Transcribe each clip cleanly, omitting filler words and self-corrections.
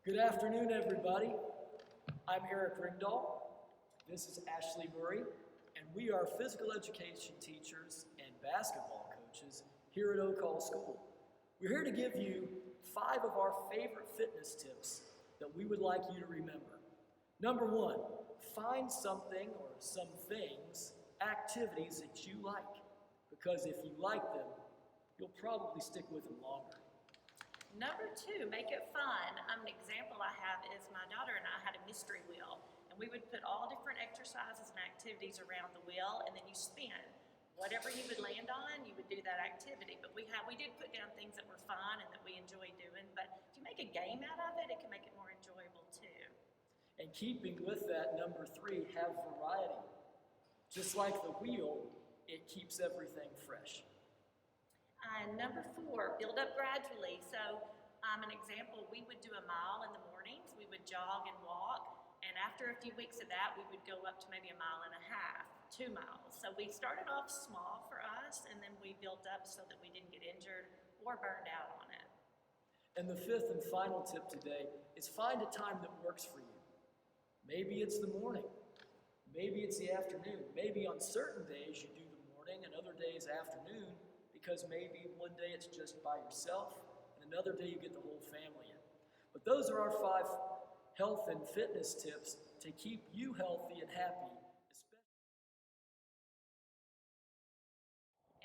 Good afternoon, everybody. I'm Eric Ringdahl. This is Ashley Murray, and we are physical education teachers and basketball coaches here at Oak Hall School. We're here to give you 5 of our favorite fitness tips that we would like you to remember. Number 1, find something or some things, activities that you like, because if you like them, you'll probably stick with them longer. Number 2, make it fun. An example I have is my daughter and I had a mystery wheel, and we would put all different exercises and activities around the wheel, and then you spin. Whatever you would land on, you would do that activity. But we did put down things that were fun and that we enjoyed doing, but if you make a game out of it, it can make it more enjoyable too. And keeping with that, number 3, have variety. Just like the wheel, it keeps everything fresh. Number 4, build up gradually. So an example, we would do a mile in the mornings, we would jog and walk, and after a few weeks of that, we would go up to maybe 1.5 miles, 2 miles. So we started off small for us, and then we built up so that we didn't get injured or burned out on it. And the 5th and final tip today is find a time that works for you. Maybe it's the morning, maybe it's the afternoon, maybe on certain days you do the morning and other days afternoon, because maybe one day it's just by yourself and another day you get the whole family in. But those are our 5 health and fitness tips to keep you healthy and happy.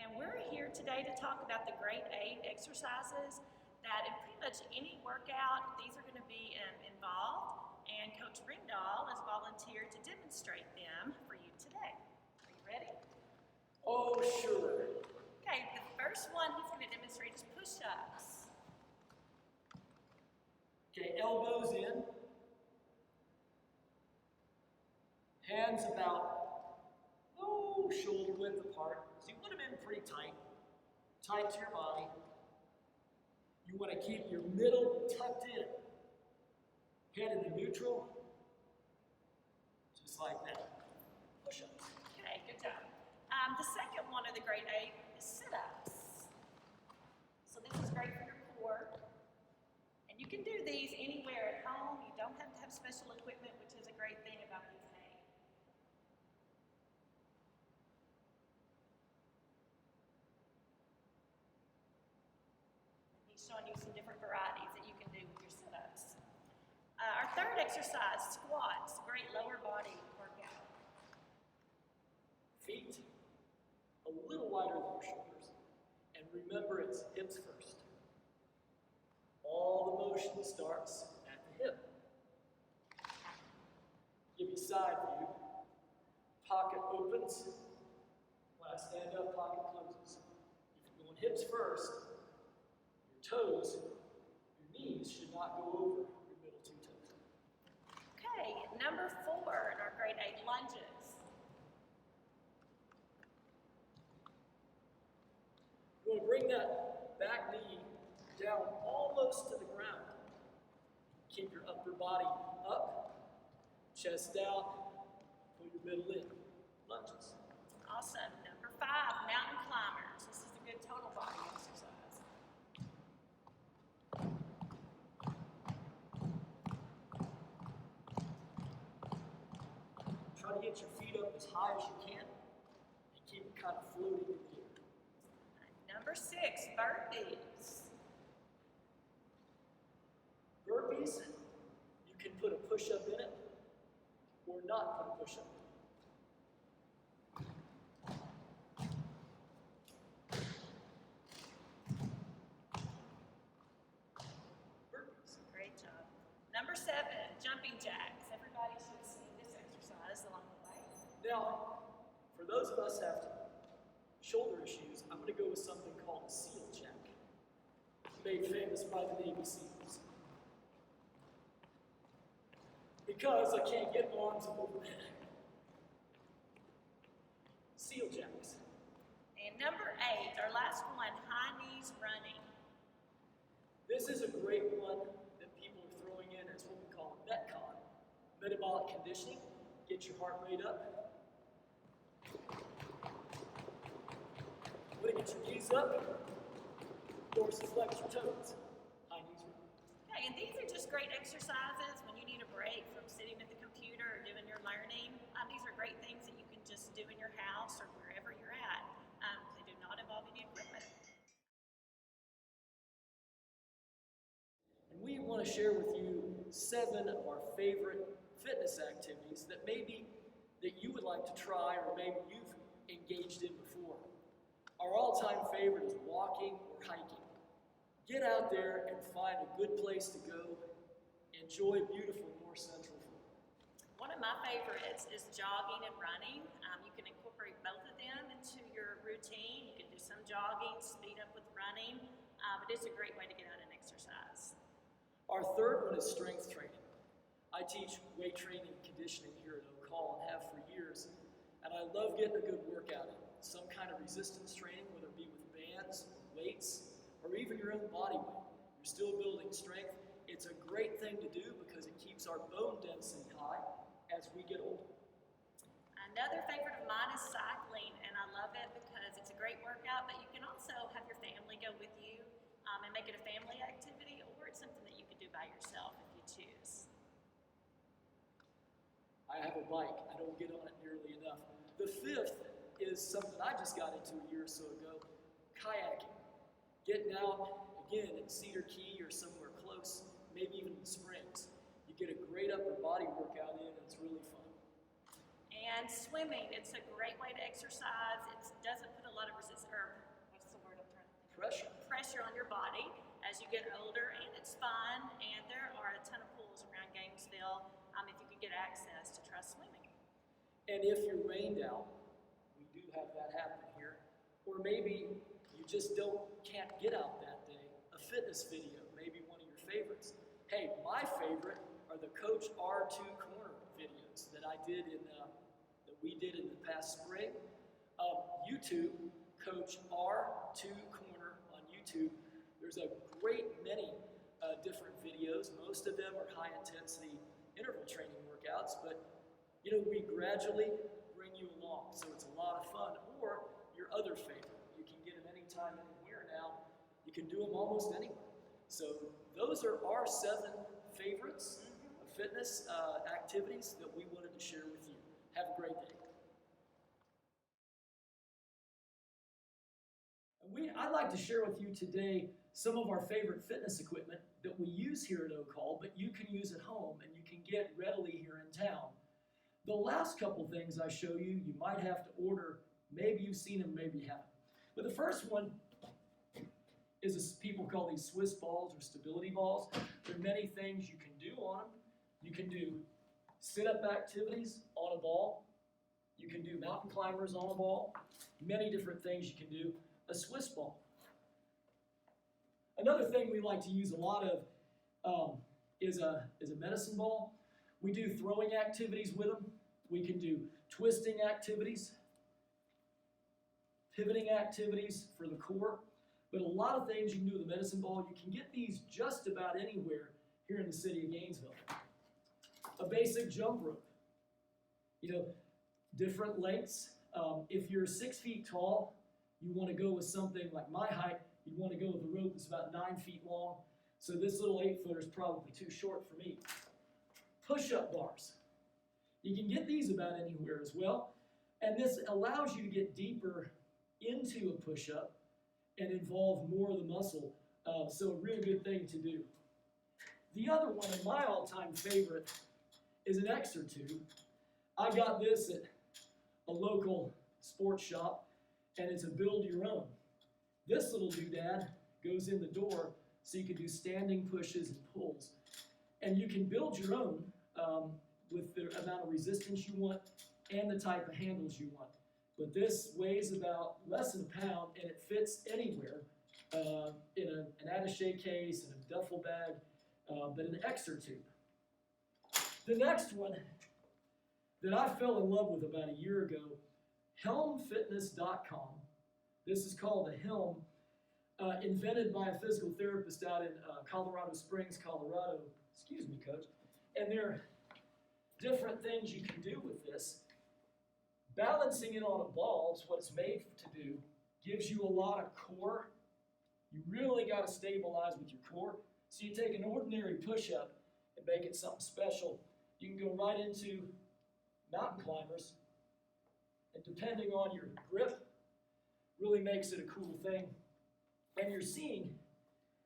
And we're here today to talk about the grade 8 exercises that in pretty much any workout, these are going to be involved, and Coach Ringdahl has volunteered to demonstrate them for you today. Are you ready? Oh, sure. Okay, the first one he's going to demonstrate is push-ups. Okay, elbows in. Hands about, shoulder width apart. So you put them in pretty tight to your body. You want to keep your middle tucked in. Head into neutral, just like that. Push-ups. Okay, good job. The second one of the grade 8 is sit-ups. So this is great for your core. And you can do these anywhere at home. You don't have to have special equipment, which is a great thing about these days. He's showing you some different varieties that you can do with your sit-ups. Our third exercise, squats, great lower body workout. Feet a little wider than your shoulders. And remember, it's hips first. All the motion starts at the hip. Give you side view. Pocket opens. When I stand up, pocket closes. If you're going hips first, your toes, your knees should not go over your middle 2 toes. Okay, number 4 in our grade 8, lunges. You want to bring that back knee down almost to the ground. Keep your upper body up, chest out, put your middle in. Lunges. Awesome. Number 5, mountain climbers. This is a good total body exercise. Try to get your feet up as high as you can and keep it kind of floating in the air. Number 6, burpees. Burpees, you can put a push-up in it or not put a push-up in it. Burpees. Great job. Number 7, jumping jacks. Everybody should see this exercise along the way. Now, for those of us who have shoulder issues, I'm going to go with something called a seal jack, made famous by the Navy SEALs. Because I can't get arms over my head. Seal jacks. And number 8, our last one, high knees running. This is a great one that people are throwing in as what we call Metcon, metabolic conditioning. Get your heart rate up. Want to get your knees up, dorsiflex your toes. High knees running. Okay, and these are just great exercises when you need a break from sitting at the computer or doing your learning. These are great things that you can just do in your house or wherever you're at. They do not involve any equipment. And we want to share with you 7 of our favorite fitness activities that you would like to try or maybe you've engaged in before. Our all-time favorite is walking or hiking. Get out there and find a good place to go. Enjoy beautiful North Central Florida. One of my favorites is jogging and running. You can incorporate both of them into your routine. You can do some jogging, speed up with running, but it's a great way to get out and exercise. Our third one is strength training. I teach weight training and conditioning here at Oak Hall and have for years, and I love getting a good workout in. Some kind of resistance training, whether it be with bands, weights, or even your own body weight. You're still building strength. It's a great thing to do because it keeps our bone density high as we get older. Another favorite of mine is cycling, and I love it because it's a great workout, but you can also have your family go with you and make it a family activity, or it's something that you can do by yourself if you choose. I have a bike. I don't get on it nearly enough. The 5th is something I just got into a year or so ago, kayaking. Getting out, again, in Cedar Key or somewhere close, maybe even in the Springs. You get a great upper body workout in, and it's really fun. And swimming, it's a great way to exercise. It doesn't put a lot of what's the word I'm trying to think of? Pressure on your body as you get older, and it's fun, and there are a ton of pools around Gainesville if you can get access to try swimming. And if you're rained out, we do have that happen here, or maybe you just can't get out that day, a fitness video, maybe one of your favorites. Hey, my favorite are the Coach R2 Corner videos that we did in the past spring. YouTube, Coach R2 Corner on YouTube. There's a great many different videos. Most of them are high-intensity interval training workouts, but we gradually bring you along, so it's a lot of fun. Or your other favorite. You can get them anytime, anywhere now. You can do them almost anywhere. So those are our 7 favorites of fitness activities that we wanted to share with you. Have a great day. I'd like to share with you today some of our favorite fitness equipment that we use here at Oak Hall, but you can use at home and you can get readily here in town. The last couple things I show you, you might have to order. Maybe you've seen them, maybe you haven't. But the first one is people call these Swiss balls or stability balls. There are many things you can do on them. You can do sit-up activities on a ball. You can do mountain climbers on a ball. Many different things you can do. A Swiss ball. Another thing we like to use a lot of is a medicine ball. We do throwing activities with them. We can do twisting activities, pivoting activities for the core. But a lot of things you can do with a medicine ball. You can get these just about anywhere here in the city of Gainesville. A basic jump rope. Different lengths. If you're 6 feet tall, you want to go with something like my height. You'd want to go with a rope that's about 9 feet long. So this little 8-footer is probably too short for me. Push-up bars. You can get these about anywhere as well. And this allows you to get deeper into a push-up and involve more of the muscle. So a real good thing to do. The other one, and my all-time favorite, is an exertube. I got this at a local sports shop, and it's a build your own. This little doodad goes in the door so you can do standing pushes and pulls. And you can build your own with the amount of resistance you want and the type of handles you want. But this weighs about less than a pound, and it fits anywhere in an attaché case, in a duffel bag, but an exertube. The next one that I fell in love with about a year ago, HELMfitness.com. This is called a HELM, invented by a physical therapist out in Colorado Springs, Colorado. Excuse me, Coach. And there are different things you can do with this. Balancing it on a ball is what it's made to do. Gives you a lot of core. You really got to stabilize with your core. So you take an ordinary push-up, and make it something special. You can go right into mountain climbers, and depending on your grip, really makes it a cool thing. And you're seeing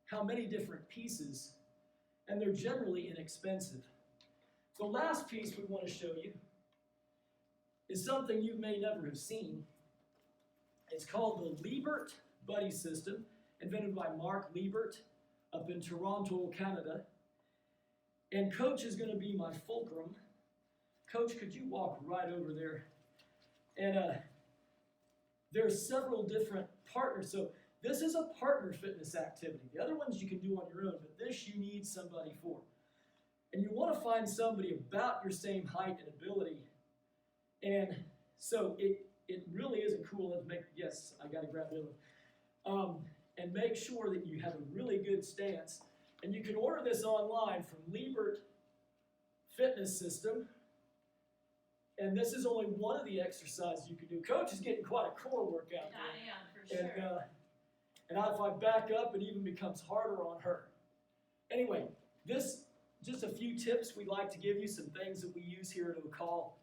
how many different pieces, and they're generally inexpensive. The last piece we want to show you is something you may never have seen. It's called the LEBERT Buddy System, invented by Mark LEBERT up in Toronto, Canada. And Coach is going to be my fulcrum. Coach, could you walk right over there? And there are several different partners. So this is a partner fitness activity. The other ones you can do on your own, but this you need somebody for. And you want to find somebody about your same height and ability. And so it really is a cool, let's make, yes, I got to grab the other one. And make sure that you have a really good stance. And you can order this online from LEBERT Fitness System. And this is only one of the exercises you can do. Coach is getting quite a core workout there. I am, for sure. And if I back up, it even becomes harder on her. Anyway, just a few tips we'd like to give you, some things that we use here at O'Call.